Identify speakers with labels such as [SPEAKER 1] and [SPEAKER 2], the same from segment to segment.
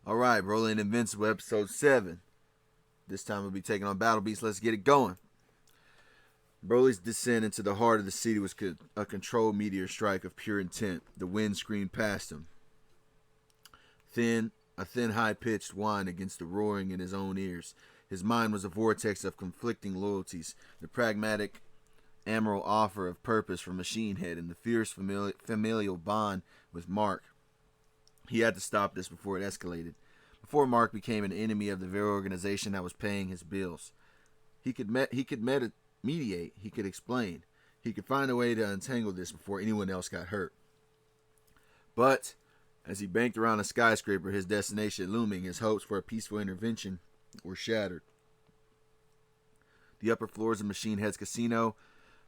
[SPEAKER 1] All right, rolling Invincible episode 7. This time we'll be taking on Battlebeast. Let's get it going. Broly's descent into the heart of the city was a controlled meteor strike of pure intent. The wind screamed past him. A thin, high-pitched whine against the roaring in his own ears. His mind was a vortex of conflicting loyalties. The pragmatic, amoral offer of purpose from Machine Head and the fierce familial bond with Mark. He had to stop this before it escalated. Before Mark became an enemy of the very organization that was paying his bills. He could mediate. He could explain. He could find a way to untangle this before anyone else got hurt. But as he banked around a skyscraper, his destination looming, his hopes for a peaceful intervention were shattered. The upper floors of Machine Head's casino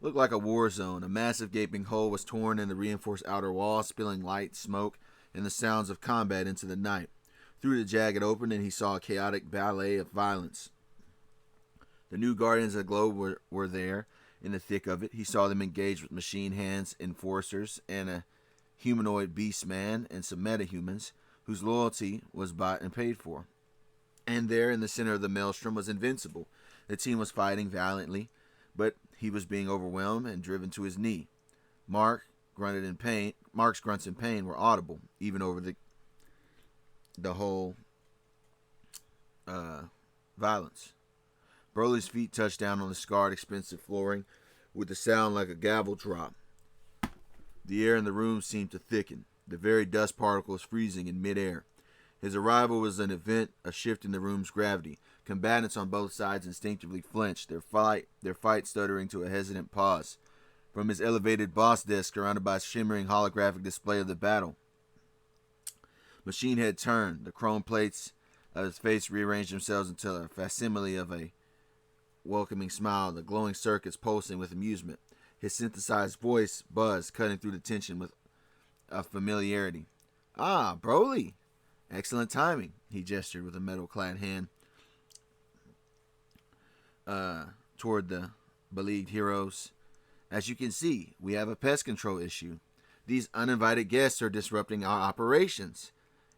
[SPEAKER 1] looked like a war zone. A massive gaping hole was torn in the reinforced outer wall, spilling light, smoke, and the sounds of combat into the night. Through the jagged opening, he saw a chaotic ballet of violence. The new Guardians of the Globe were there, in the thick of it. He saw them engage with Machine Hand's enforcers and a humanoid beast man and some metahumans whose loyalty was bought and paid for. And there, in the center of the maelstrom, was Invincible. The team was fighting valiantly, but he was being overwhelmed and driven to his knee. Mark's grunts in pain were audible, even over the whole violence. Broly's feet touched down on the scarred, expensive flooring with a sound like a gavel drop. The air in the room seemed to thicken, the very dust particles freezing in midair. His arrival was an event, a shift in the room's gravity. Combatants on both sides instinctively flinched, their fight stuttering to a hesitant pause. From his elevated boss desk, surrounded by a shimmering holographic display of the battle, Machine Head turned. The chrome plates of his face rearranged themselves into a facsimile of a welcoming smile, the glowing circuits pulsing with amusement. His synthesized voice buzzed, cutting through the tension with a familiarity. "Ah, Broly! Excellent timing," he gestured with a metal-clad hand toward the beleaguered heroes. "As you can see, we have a pest control issue. These uninvited guests are disrupting our operations."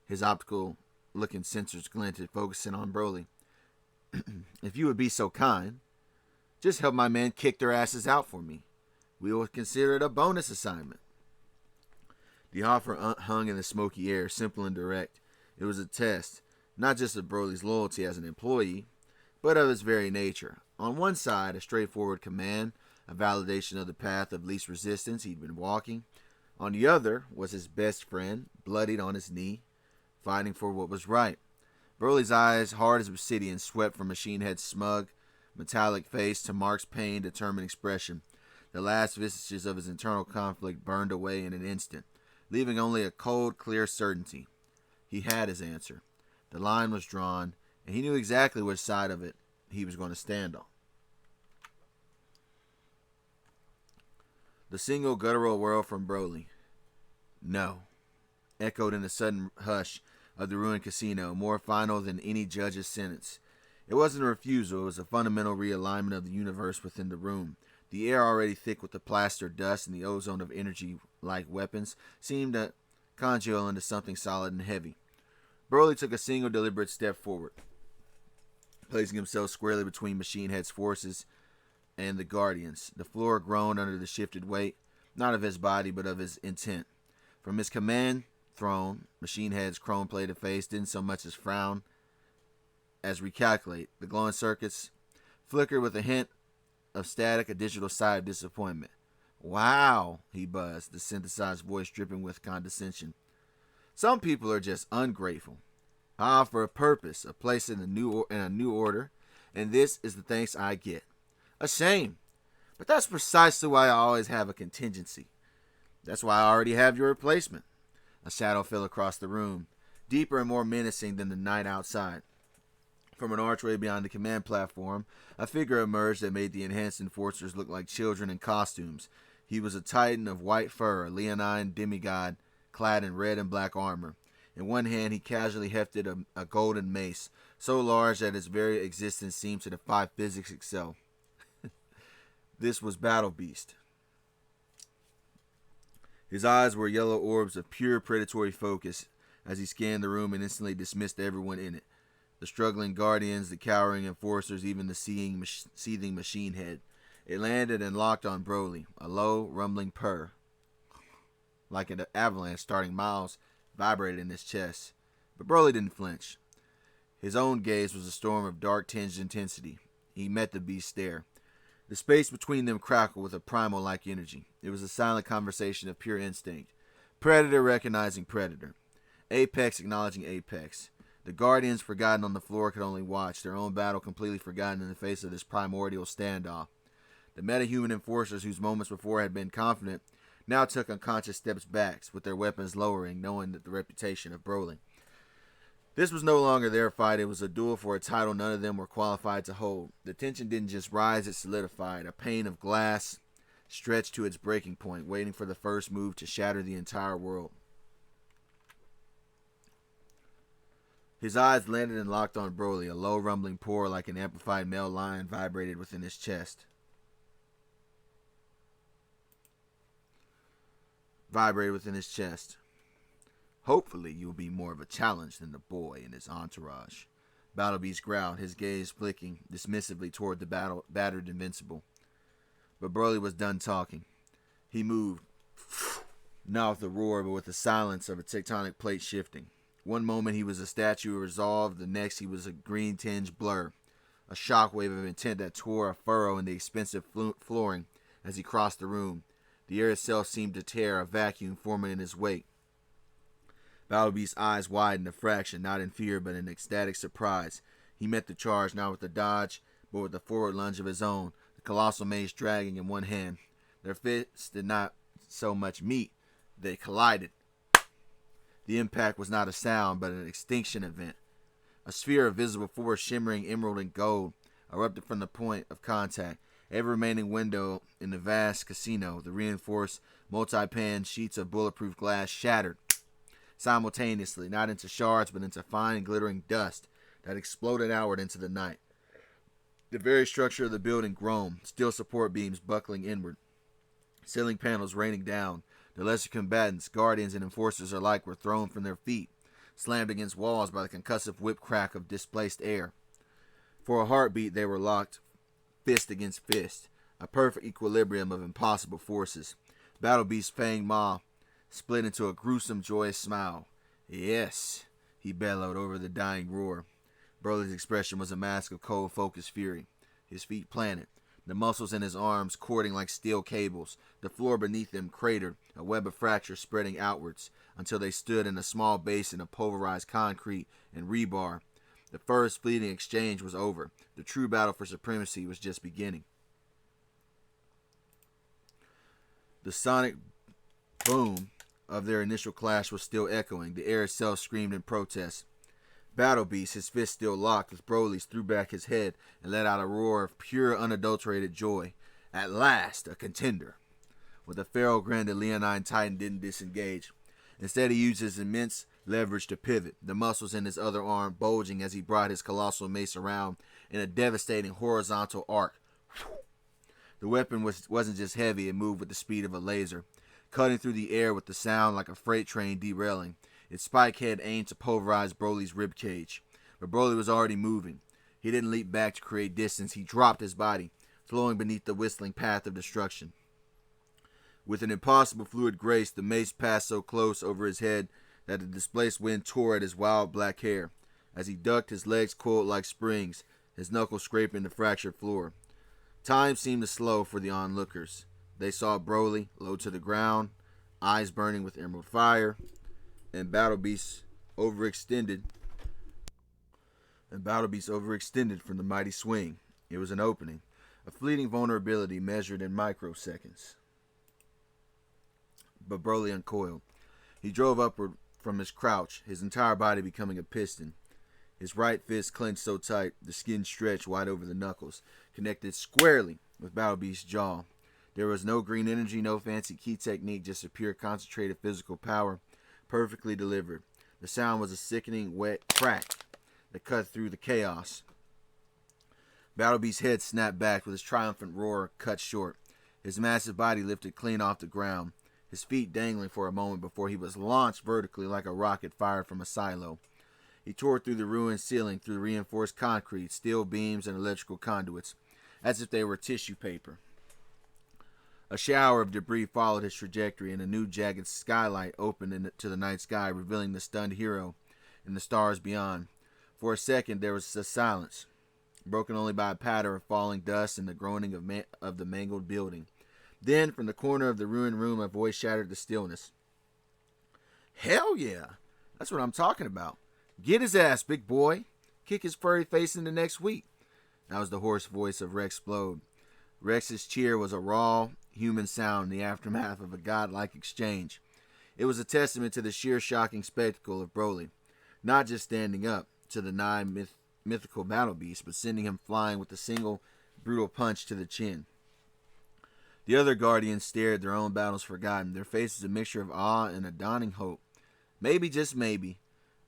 [SPEAKER 1] His optical-looking sensors glinted, focusing on Broly. "If you would be so kind, just help my men kick their asses out for me. We will consider it a bonus assignment." The offer hung in the smoky air, simple and direct. It was a test, not just of Broly's loyalty as an employee, but of his very nature. On one side, a straightforward command, a validation of the path of least resistance he'd been walking. On the other was his best friend, bloodied on his knee, fighting for what was right. Broly's eyes, hard as obsidian, swept from Machine Head's smug, metallic face to Mark's pain-determined expression. The last vestiges of his internal conflict burned away in an instant, leaving only a cold, clear certainty. He had his answer. The line was drawn, and he knew exactly which side of it he was going to stand on. The single guttural word from Broly, "No," echoed in the sudden hush of the ruined casino, more final than any judge's sentence. It wasn't a refusal, it was a fundamental realignment of the universe within the room. The air, already thick with the plaster dust and the ozone of energy-like weapons, seemed to congeal into something solid and heavy. Broly took a single deliberate step forward, placing himself squarely between Machine Head's forces and the Guardians. The floor groaned under the shifted weight, not of his body, but of his intent. From his command throne, Machine Head's chrome-plated face didn't so much as frown as recalculate. The glowing circuits flickered with a hint of static, a digital sigh of disappointment. "Wow," he buzzed, the synthesized voice dripping with condescension. "Some people are just ungrateful. I offer a purpose, a place in a new order, and this is the thanks I get. A shame. But that's precisely why I always have a contingency. That's why I already have your replacement." A shadow fell across the room, deeper and more menacing than the night outside. From an archway beyond the command platform, a figure emerged that made the enhanced enforcers look like children in costumes. He was a titan of white fur, a leonine demigod clad in red and black armor. In one hand, he casually hefted a golden mace, so large that its very existence seemed to defy physics itself. This was Battlebeast. His eyes were yellow orbs of pure predatory focus, as he scanned the room and instantly dismissed everyone in it. The struggling guardians, the cowering enforcers, even the seething machine head. It landed and locked on Broly, a low, rumbling purr, like an avalanche starting miles, vibrated in his chest. But Broly didn't flinch. His own gaze was a storm of dark-tinged intensity. He met the beast's stare. The space between them crackled with a primal-like energy. It was a silent conversation of pure instinct. Predator recognizing predator. Apex acknowledging apex. The guardians, forgotten on the floor, could only watch, their own battle completely forgotten in the face of this primordial standoff. The metahuman enforcers, whose moments before had been confident, now took unconscious steps back, with their weapons lowering, knowing that the reputation of Broly. This was no longer their fight. It was a duel for a title none of them were qualified to hold. The tension didn't just rise, it solidified. A pane of glass stretched to its breaking point, waiting for the first move to shatter the entire world. His eyes landed and locked on Broly. A low rumbling purr like an amplified male lion vibrated within his chest. Hopefully you will be more of a challenge than the boy and his entourage. Battlebeast growled, his gaze flicking dismissively toward the battered Invincible. But Broly was done talking. He moved, not with a roar, but with the silence of a tectonic plate shifting. One moment he was a statue of resolve, the next he was a green-tinged blur. A shockwave of intent that tore a furrow in the expensive flooring as he crossed the room. The air itself seemed to tear, a vacuum forming in his wake. Battlebeast's eyes widened a fraction, not in fear, but in ecstatic surprise. He met the charge, not with a dodge, but with a forward lunge of his own, the colossal mace dragging in one hand. Their fists did not so much meet, they collided. The impact was not a sound, but an extinction event. A sphere of visible force shimmering emerald and gold erupted from the point of contact. Every remaining window in the vast casino, the reinforced multi-pan sheets of bulletproof glass shattered simultaneously, not into shards, but into fine glittering dust that exploded outward into the night. The very structure of the building groaned, steel support beams buckling inward, ceiling panels raining down. The lesser combatants, guardians and enforcers alike, were thrown from their feet, slammed against walls by the concussive whip crack of displaced air. For a heartbeat they were locked, fist against fist, a perfect equilibrium of impossible forces. Battlebeast's fanged maw split into a gruesome, joyous smile. Yes, he bellowed over the dying roar. Broly's expression was a mask of cold, focused fury. His feet planted, the muscles in his arms cording like steel cables. The floor beneath them cratered, a web of fractures spreading outwards, until they stood in a small basin of pulverized concrete and rebar. The first fleeting exchange was over. The true battle for supremacy was just beginning. The sonic boom of their initial clash was still echoing. The air itself screamed in protest. Battlebeast, his fist still locked with Broly's, threw back his head and let out a roar of pure, unadulterated joy. At last, a contender. With a feral grin, the leonine titan didn't disengage. Instead, he used his immense leverage to pivot, the muscles in his other arm bulging as he brought his colossal mace around in a devastating horizontal arc. The weapon wasn't just heavy, it moved with the speed of a laser, cutting through the air with the sound like a freight train derailing. Its spike head aimed to pulverize Broly's ribcage. But Broly was already moving. He didn't leap back to create distance. He dropped his body, flowing beneath the whistling path of destruction. With an impossible fluid grace, the mace passed so close over his head that the displaced wind tore at his wild black hair. As he ducked, his legs coiled like springs, his knuckles scraping the fractured floor. Time seemed to slow for the onlookers. They saw Broly, low to the ground, eyes burning with emerald fire, and Battlebeast overextended from the mighty swing. It was an opening, a fleeting vulnerability measured in microseconds. But Broly uncoiled. He drove upward from his crouch, his entire body becoming a piston. His right fist clenched so tight, the skin stretched wide over the knuckles, connected squarely with Battlebeast's jaw. There was no green energy, no fancy key technique, just a pure concentrated physical power, perfectly delivered. The sound was a sickening, wet crack that cut through the chaos. Battlebeast's head snapped back with his triumphant roar cut short. His massive body lifted clean off the ground. his feet dangling for a moment before he was launched vertically like a rocket fired from a silo. He tore through the ruined ceiling, through reinforced concrete, steel beams, and electrical conduits, as if they were tissue paper. A shower of debris followed his trajectory, and a new jagged skylight opened to the night sky, revealing the stunned hero and the stars beyond. For a second, there was a silence, broken only by a patter of falling dust and the groaning of the mangled building. Then, from the corner of the ruined room, a voice shattered the stillness. "Hell yeah! That's what I'm talking about. Get his ass, big boy. Kick his furry face into next week." That was the hoarse voice of Rex Splode. Rex's cheer was a raw, human sound in the aftermath of a godlike exchange. It was a testament to the sheer shocking spectacle of Broly, not just standing up to the nigh mythical Battlebeast, but sending him flying with a single brutal punch to the chin. The other Guardians stared, their own battles forgotten, their faces a mixture of awe and a dawning hope. Maybe, just maybe,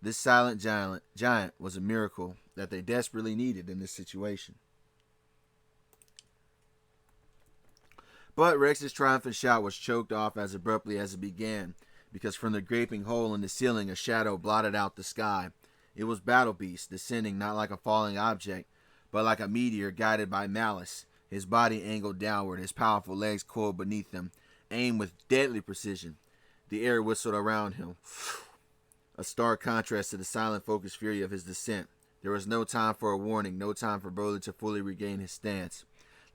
[SPEAKER 1] this silent giant was a miracle that they desperately needed in this situation. But Rex's triumphant shout was choked off as abruptly as it began, because from the gaping hole in the ceiling a shadow blotted out the sky. It was Battlebeast, descending not like a falling object, but like a meteor guided by malice, his body angled downward, his powerful legs coiled beneath him, aimed with deadly precision. The air whistled around him, a stark contrast to the silent, focused fury of his descent. There was no time for a warning, no time for Broly to fully regain his stance.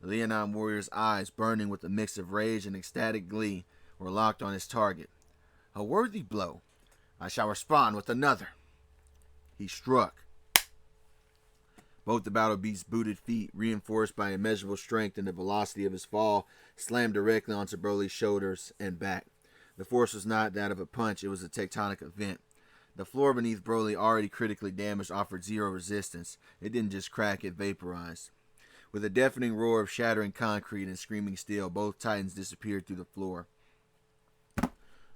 [SPEAKER 1] The Leonine warrior's eyes, burning with a mix of rage and ecstatic glee, were locked on his target. "A worthy blow. I shall respond with another." He struck. Both the Battlebeast's booted feet, reinforced by immeasurable strength and the velocity of his fall, slammed directly onto Broly's shoulders and back. The force was not that of a punch, it was a tectonic event. The floor beneath Broly, already critically damaged, offered zero resistance. It didn't just crack, it vaporized. With a deafening roar of shattering concrete and screaming steel, both titans disappeared through the floor,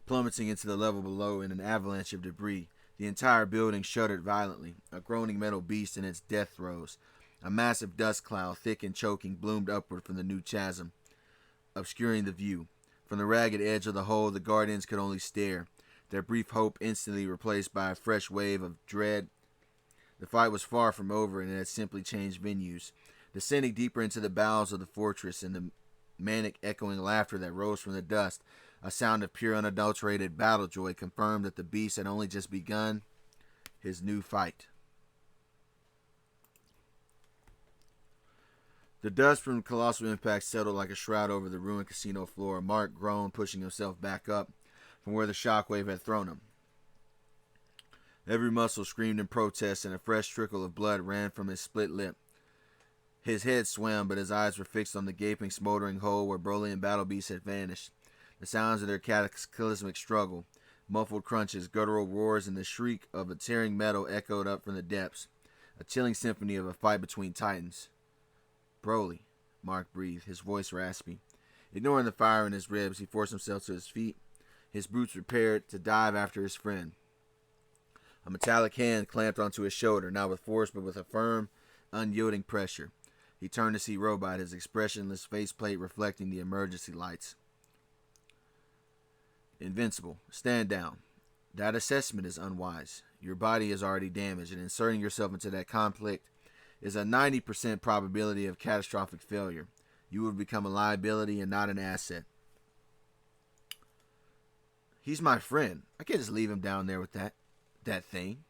[SPEAKER 1] plummeting into the level below in an avalanche of debris. The entire building shuddered violently, a groaning metal beast in its death throes. A massive dust cloud, thick and choking, bloomed upward from the new chasm, obscuring the view. From the ragged edge of the hole, the Guardians could only stare, their brief hope instantly replaced by a fresh wave of dread. The fight was far from over, and it had simply changed venues. Descending deeper into the bowels of the fortress, and the manic echoing laughter that rose from the dust, a sound of pure unadulterated battle joy, confirmed that the beast had only just begun his new fight. The dust from colossal impact settled like a shroud over the ruined casino floor. Mark groaned, pushing himself back up from where the shockwave had thrown him. Every muscle screamed in protest, and a fresh trickle of blood ran from his split lip. His head swam, but his eyes were fixed on the gaping, smoldering hole where Broly and Battlebeast had vanished. The sounds of their cataclysmic struggle, muffled crunches, guttural roars, and the shriek of a tearing metal echoed up from the depths. A chilling symphony of a fight between titans. "Broly," Mark breathed, his voice raspy. Ignoring the fire in his ribs, he forced himself to his feet, his boots prepared to dive after his friend. A metallic hand clamped onto his shoulder, not with force, but with a firm, unyielding pressure. He turned to see Robot, his expressionless faceplate reflecting the emergency lights. "Invincible, stand down. That assessment is unwise. Your body is already damaged, and inserting yourself into that conflict is a 90% probability of catastrophic failure. You will become a liability and not an asset." "He's my friend. I can't just leave him down there with that thing."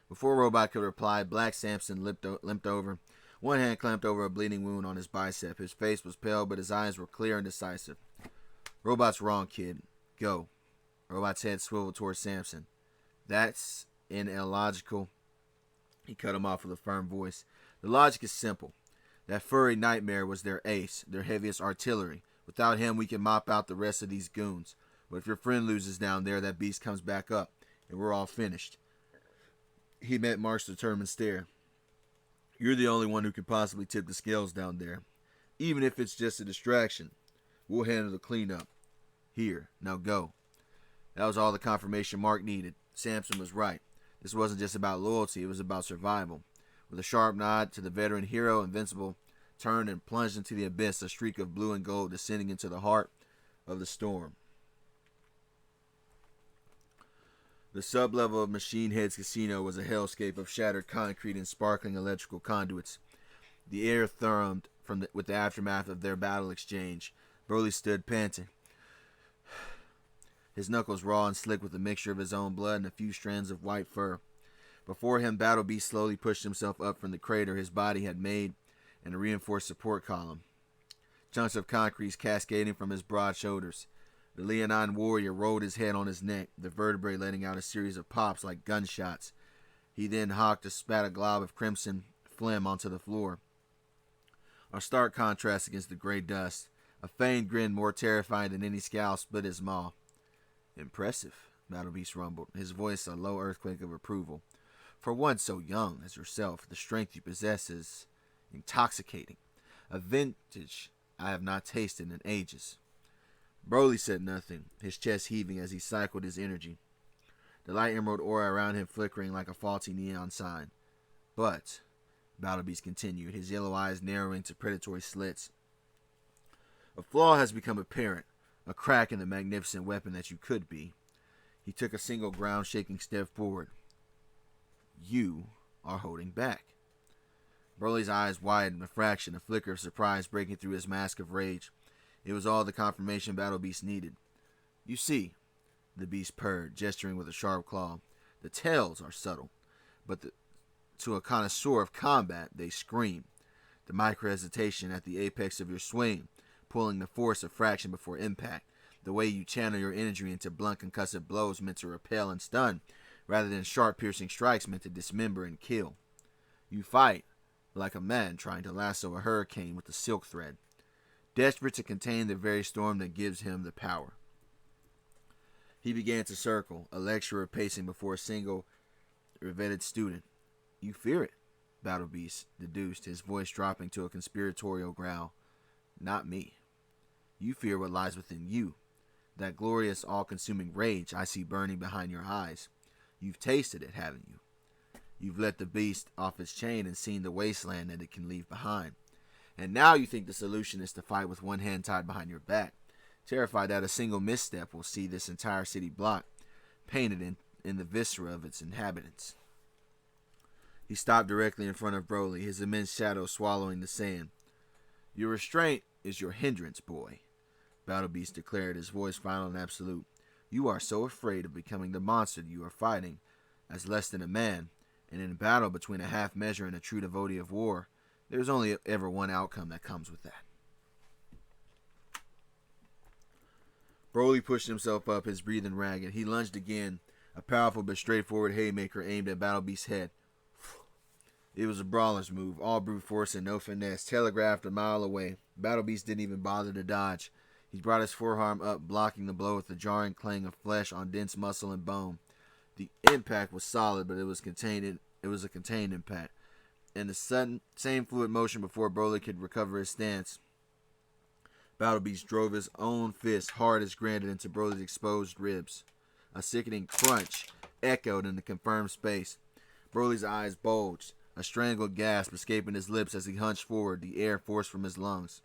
[SPEAKER 1] Before Robot could reply, Black Samson limped over. One hand clamped over a bleeding wound on his bicep. His face was pale, but his eyes were clear and decisive. "Robot's wrong, kid. Go." Robot's head swiveled towards Samson. "That's illogical." He cut him off with a firm voice. "The logic is simple. That furry nightmare was their ace, their heaviest artillery. Without him, we can mop out the rest of these goons. But if your friend loses down there, that beast comes back up, and we're all finished." He met Mark's determined stare. "You're the only one who could possibly tip the scales down there. Even if it's just a distraction, we'll handle the cleanup. Here, now go." That was all the confirmation Mark needed. Samson was right. This wasn't just about loyalty, it was about survival. With a sharp nod to the veteran hero, Invincible turned and plunged into the abyss, a streak of blue and gold descending into the heart of the storm. The sublevel of Machine Head's casino was a hellscape of shattered concrete and sparkling electrical conduits. The air thrummed with the aftermath of their battle exchange. Broly stood panting, his knuckles raw and slick with a mixture of his own blood and a few strands of white fur. Before him, Battlebeast slowly pushed himself up from the crater his body had made and a reinforced support column. Chunks of concrete cascading from his broad shoulders. The leonine warrior rolled his head on his neck, the vertebrae letting out a series of pops like gunshots. He then hawked a spat a glob of crimson phlegm onto the floor. A stark contrast against the gray dust. A feigned grin more terrifying than any scowl split his maw. Impressive, Battlebeast rumbled, his voice a low earthquake of approval. For one so young as yourself, the strength you possess is intoxicating. A vintage I have not tasted in ages. Broly said nothing, his chest heaving as he cycled his energy. The light emerald aura around him flickering like a faulty neon sign. But, Battlebeast continued, his yellow eyes narrowing to predatory slits, a flaw has become apparent, a crack in the magnificent weapon that you could be. He took a single ground-shaking step forward. You are holding back. Broly's eyes widened a fraction, a flicker of surprise breaking through his mask of rage. It was all the confirmation Battlebeast needed. You see, the beast purred, gesturing with a sharp claw. The tails are subtle, but to a connoisseur of combat, they scream. The micro-hesitation at the apex of your swing, pulling the force a fraction before impact. The way you channel your energy into blunt concussive blows meant to repel and stun, rather than sharp piercing strikes meant to dismember and kill. You fight like a man trying to lasso a hurricane with a silk thread, desperate to contain the very storm that gives him the power. He began to circle, a lecturer pacing before a single revetted student. You fear it, Battlebeast deduced, his voice dropping to a conspiratorial growl. Not me. You fear what lies within you, that glorious, all-consuming rage I see burning behind your eyes. You've tasted it, haven't you? You've let the beast off its chain and seen the wasteland that it can leave behind. And now you think the solution is to fight with one hand tied behind your back, terrified that a single misstep will see this entire city block painted in the viscera of its inhabitants. He stopped directly in front of Broly, his immense shadow swallowing the sand. Your restraint is your hindrance, boy, Battlebeast declared, his voice final and absolute. You are so afraid of becoming the monster you are fighting as less than a man, and in a battle between a half measure and a true devotee of war, there's only ever one outcome that comes with that. Broly pushed himself up, his breathing ragged. He lunged again, a powerful but straightforward haymaker aimed at Battlebeast's head. It was a brawler's move, all brute force and no finesse, telegraphed a mile away. Battlebeast didn't even bother to dodge. He brought his forearm up, blocking the blow with the jarring clang of flesh on dense muscle and bone. The impact was solid, but it was a contained impact, and the same fluid motion before Broly could recover his stance. Battlebeast drove his own fist hard as granted into Broly's exposed ribs. A sickening crunch echoed in the confirmed space. Broly's eyes bulged, a strangled gasp escaping his lips as he hunched forward, the air forced from his lungs.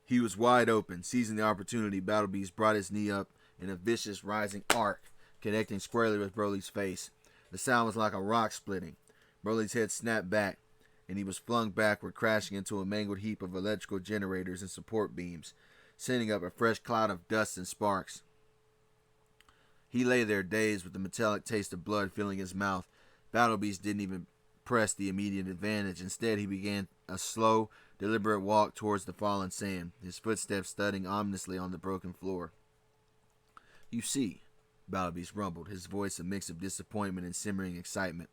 [SPEAKER 1] He was wide open. Seizing the opportunity, Battlebeast brought his knee up in a vicious rising arc, connecting squarely with Broly's face. The sound was like a rock splitting. Broly's head snapped back, and he was flung backward, crashing into a mangled heap of electrical generators and support beams, sending up a fresh cloud of dust and sparks. He lay there dazed with the metallic taste of blood filling his mouth. Battlebeast didn't even press the immediate advantage. Instead, he began a slow, deliberate walk towards the fallen sand, his footsteps thudding ominously on the broken floor. You see, Battlebeast rumbled, his voice a mix of disappointment and simmering excitement.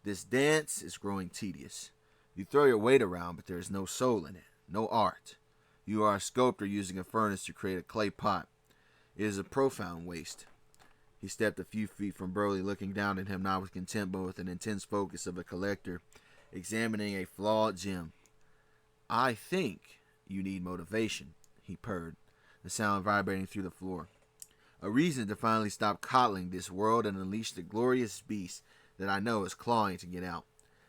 [SPEAKER 1] This dance is growing tedious. You throw your weight around, but there is no soul in it, no art. You are a sculptor using a furnace to create a clay pot. It is a profound waste. He stepped a few feet from Broly, looking down at him not with contempt but with an intense focus of a collector, examining a flawed gem. I think you need motivation, he purred, the sound vibrating through the floor. A reason to finally stop coddling this world and unleash the glorious beast that I know is clawing to get out.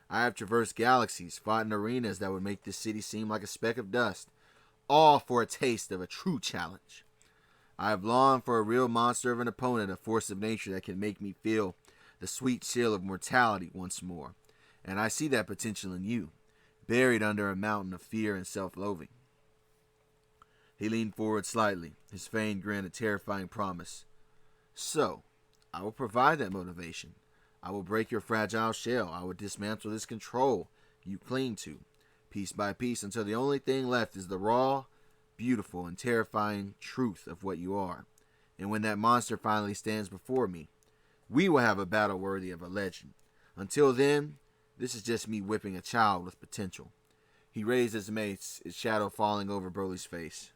[SPEAKER 1] I have traversed galaxies, fought in arenas that would make this city seem like a speck of dust, all for a taste of a true challenge. I have longed for a real monster of an opponent, a force of nature that can make me feel the sweet chill of mortality once more. And I see that potential in you, buried under a mountain of fear and self-loathing. He leaned forward slightly, his feigned grin a terrifying promise. So, I will provide that motivation. I will break your fragile shell. I will dismantle this control you cling to, piece by piece, until the only thing left is the raw, beautiful, and terrifying truth of what you are. And when that monster finally stands before me, we will have a battle worthy of a legend. Until then, this is just me whipping a child with potential. He raised his mace, his shadow falling over Broly's face.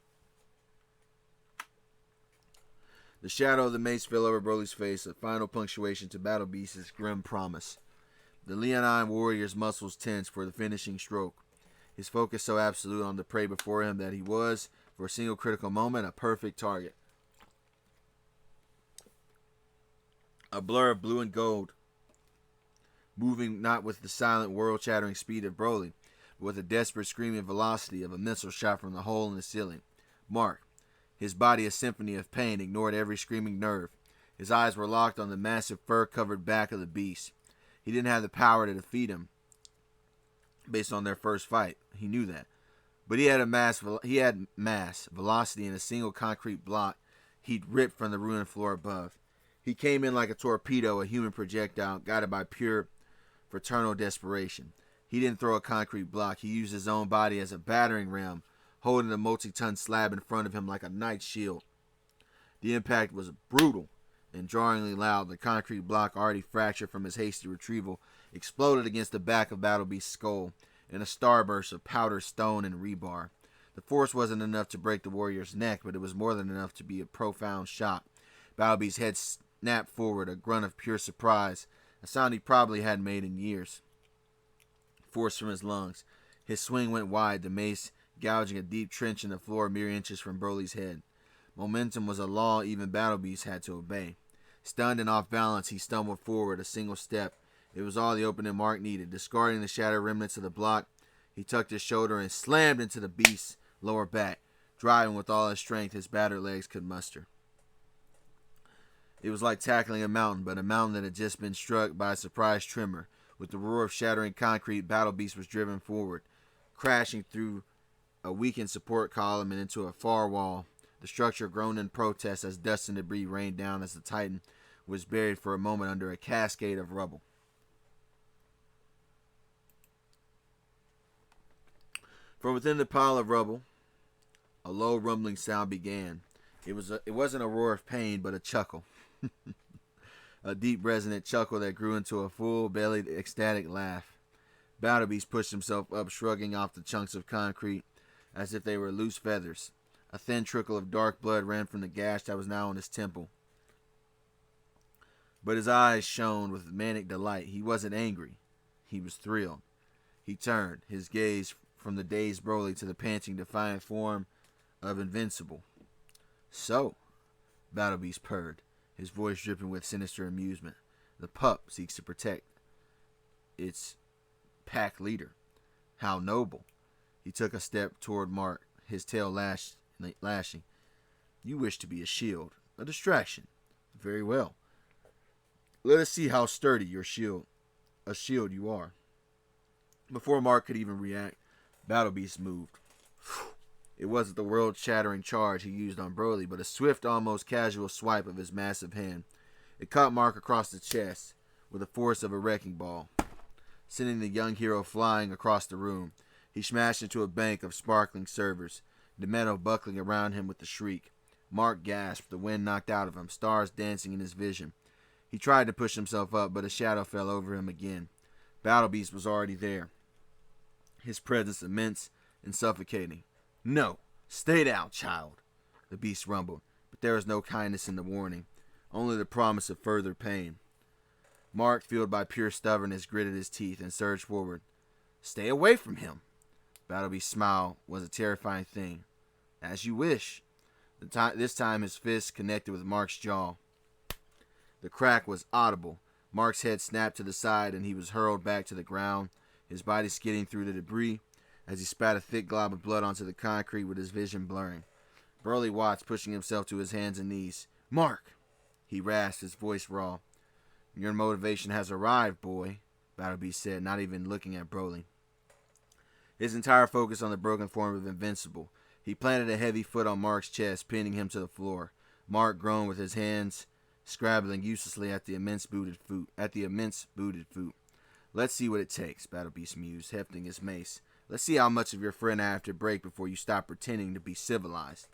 [SPEAKER 1] The shadow of the mace fell over Broly's face, a final punctuation to Battlebeast's grim promise. The leonine warrior's muscles tensed for the finishing stroke, his focus so absolute on the prey before him that he was, for a single critical moment, a perfect target. A blur of blue and gold, moving not with the silent, world-shattering speed of Broly, but with the desperate screaming velocity of a missile shot from the hole in the ceiling. Mark, his body a symphony of pain, ignored every screaming nerve. His eyes were locked on the massive fur-covered back of the beast. He didn't have the power to defeat him based on their first fight. He knew that. But he had mass, velocity, and a single concrete block he'd ripped from the ruined floor above. He came in like a torpedo, a human projectile, guided by pure, fraternal desperation. He didn't throw a concrete block. He used his own body as a battering ram, holding a multi-ton slab in front of him like a night shield. The impact was brutal and jarringly loud. The concrete block, already fractured from his hasty retrieval, exploded against the back of Battlebeast's skull in a starburst of powder, stone, and rebar. The force wasn't enough to break the warrior's neck, but it was more than enough to be a profound shock. Battlebeast's head snapped forward, a grunt of pure surprise, a sound he probably hadn't made in years, forced from his lungs. His swing went wide, the mace gouging a deep trench in the floor mere inches from Broly's head. Momentum was a law even Battlebeast had to obey. Stunned and off balance, he stumbled forward a single step. It was all the opening Mark needed. Discarding the shattered remnants of the block, he tucked his shoulder and slammed into the beast's lower back, driving with all his strength his battered legs could muster. It was like tackling a mountain, but a mountain that had just been struck by a surprise tremor. With the roar of shattering concrete, Battlebeast was driven forward, crashing through a weakened support column and into a far wall. The structure groaned in protest as dust and debris rained down as the Titan was buried for a moment under a cascade of rubble. From within the pile of rubble, a low rumbling sound began. It wasn't a roar of pain, but a chuckle. A deep, resonant chuckle that grew into a full-bellied, ecstatic laugh. Battlebeast pushed himself up, shrugging off the chunks of concrete as if they were loose feathers. A thin trickle of dark blood ran from the gash that was now on his temple. But his eyes shone with manic delight. He wasn't angry. He was thrilled. He turned, his gaze from the dazed Broly to the panting, defiant form of Invincible. So, Battlebeast purred, his voice dripping with sinister amusement. The pup seeks to protect its pack leader. How noble. He took a step toward Mark, his tail lashing. You wish to be a shield, a distraction. Very well. Let us see how sturdy a shield you are. Before Mark could even react, Battlebeast moved. It wasn't the world-shattering charge he used on Broly, but a swift, almost casual swipe of his massive hand. It caught Mark across the chest with the force of a wrecking ball, sending the young hero flying across the room. He smashed into a bank of sparkling servers, the metal buckling around him with a shriek. Mark gasped, the wind knocked out of him, stars dancing in his vision. He tried to push himself up, but a shadow fell over him again. Battlebeast was already there, his presence immense and suffocating. No, stay down, child, the beast rumbled, but there was no kindness in the warning, only the promise of further pain. Mark, fueled by pure stubbornness, gritted his teeth and surged forward. Stay away from him. Battlebeast's smile was a terrifying thing. As you wish. This time his fist connected with Mark's jaw. The crack was audible. Mark's head snapped to the side and he was hurled back to the ground, his body skidding through the debris as he spat a thick glob of blood onto the concrete with his vision blurring. Broly watched, pushing himself to his hands and knees. "Mark!" he rasped, his voice raw. "Your motivation has arrived, boy," Battlebeast said, not even looking at Broly. His entire focus on the broken form of Invincible. He planted a heavy foot on Mark's chest, pinning him to the floor. Mark groaned with his hands scrabbling uselessly at the immense booted foot. "Let's see what it takes," Battlebeast mused, hefting his mace. "Let's see how much of your friend I have to break before you stop pretending to be civilized."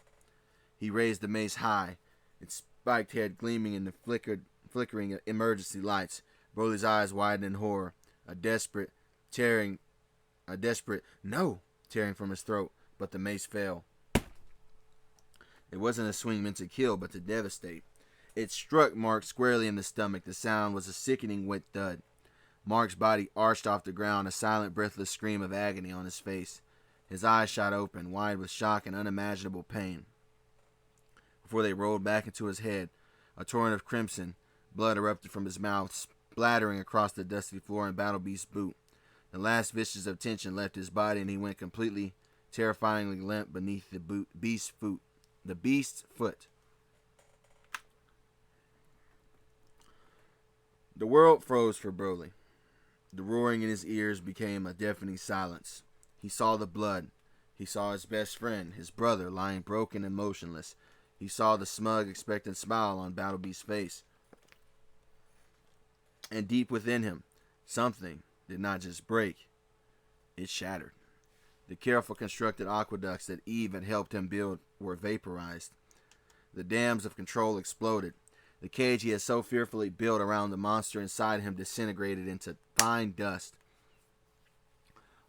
[SPEAKER 1] He raised the mace high, its spiked head gleaming in the flickering emergency lights. Broly's eyes widened in horror. A desperate "No!" tearing from his throat, but the mace fell. It wasn't a swing meant to kill, but to devastate. It struck Mark squarely in the stomach. The sound was a sickening wet thud. Mark's body arched off the ground, a silent, breathless scream of agony on his face. His eyes shot open, wide with shock and unimaginable pain. Before they rolled back into his head, a torrent of crimson blood erupted from his mouth, splattering across the dusty floor in Battlebeast's boot. The last vestige of tension left his body, and he went completely, terrifyingly limp beneath the beast's foot. The world froze for Broly. The roaring in his ears became a deafening silence. He saw the blood. He saw his best friend, his brother, lying broken and motionless. He saw the smug, expectant smile on Battlebeast's face. And deep within him, something did not just break. It shattered. The careful constructed aqueducts that Eve had helped him build were vaporized. The dams of control exploded. The cage he had so fearfully built around the monster inside him disintegrated into fine dust.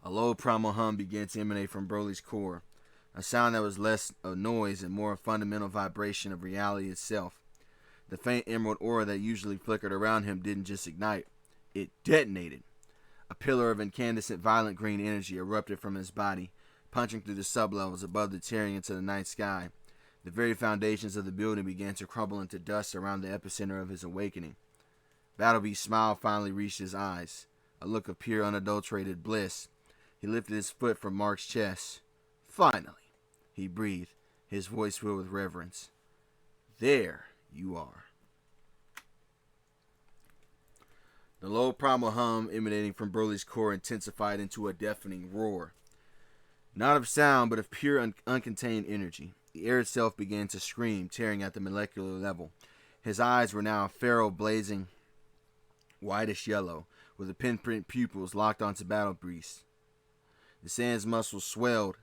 [SPEAKER 1] A low primal hum began to emanate from Broly's core, a sound that was less a noise and more a fundamental vibration of reality itself. The faint emerald aura that usually flickered around him didn't just ignite, it detonated. A pillar of incandescent violent green energy erupted from his body, punching through the sublevels above the tearing into the night sky. The very foundations of the building began to crumble into dust around the epicenter of his awakening. Battlebeast's smile finally reached his eyes, a look of pure unadulterated bliss. He lifted his foot from Mark's chest. "Finally," he breathed, his voice filled with reverence. "There you are." The low primal hum emanating from Broly's core intensified into a deafening roar. Not of sound, but of pure uncontained energy. The air itself began to scream, tearing at the molecular level. His eyes were now a feral, blazing, whitish yellow, with the pinprint pupils locked onto Battlebeast. The Saiyans' muscles swelled,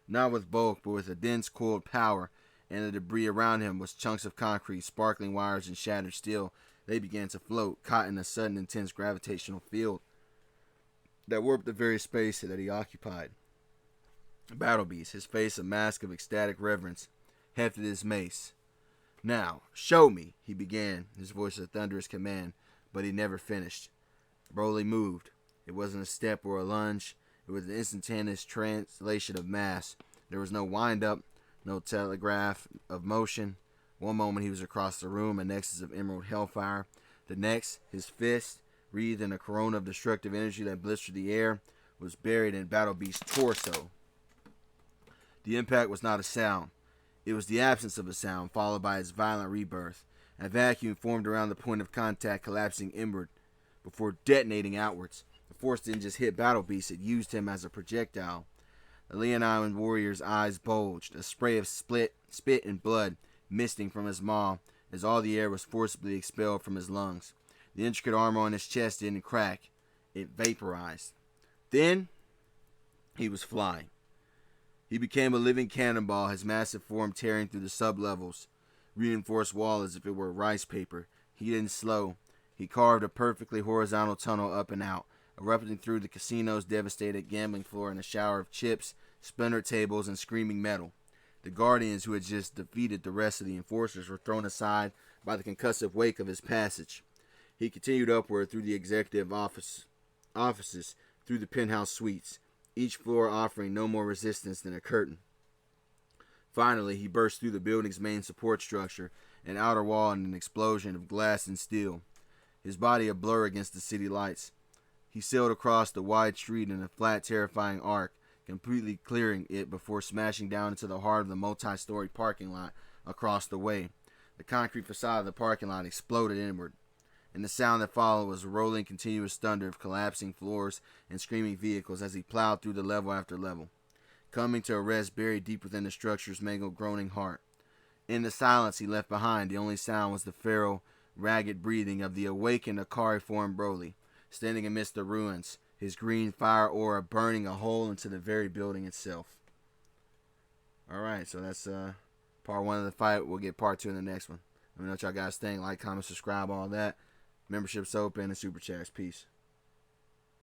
[SPEAKER 1] not with bulk, but with a dense, coiled power, and the debris around him was chunks of concrete, sparkling wires, and shattered steel. They began to float, caught in a sudden intense gravitational field that warped the very space that he occupied. Battlebeast, his face a mask of ecstatic reverence, hefted his mace. "Now, show me," he began, his voice a thunderous command, but he never finished. Broly moved. It wasn't a step or a lunge. It was an instantaneous translation of mass. There was no wind-up, no telegraph of motion. One moment he was across the room, a nexus of emerald hellfire. The next, his fist, wreathed in a corona of destructive energy that blistered the air, was buried in Battlebeast's torso. The impact was not a sound. It was the absence of a sound, followed by its violent rebirth. A vacuum formed around the point of contact, collapsing inward before detonating outwards. The force didn't just hit Battlebeast, it used him as a projectile. The Leonine warrior's eyes bulged, a spray of spit and blood misting from his maw as all the air was forcibly expelled from his lungs. The intricate armor on his chest didn't crack, it vaporized. Then he was flying. He became a living cannonball, his massive form tearing through the sublevels, reinforced wall as if it were rice paper. He didn't slow. He carved a perfectly horizontal tunnel up and out, erupting through the casino's devastated gambling floor in a shower of chips, splintered tables, and screaming metal. The Guardians who had just defeated the rest of the enforcers were thrown aside by the concussive wake of his passage. He continued upward through the executive offices, through the penthouse suites, each floor offering no more resistance than a curtain. Finally, he burst through the building's main support structure, an outer wall in an explosion of glass and steel, his body a blur against the city lights. He sailed across the wide street in a flat, terrifying arc, completely clearing it before smashing down into the heart of the multi-story parking lot across the way. The concrete facade of the parking lot exploded inward, and the sound that followed was a rolling, continuous thunder of collapsing floors and screaming vehicles as he plowed through the level after level, coming to a rest buried deep within the structure's mangled, groaning heart. In the silence he left behind, the only sound was the feral, ragged breathing of the awakened Akari-form Broly, standing amidst the ruins, his green fire aura burning a hole into the very building itself. Alright, so that's part 1 of the fight. We'll get part 2 in the next one. Let me know what y'all guys think. Like, comment, subscribe, all that. Membership's open and super chats. Peace.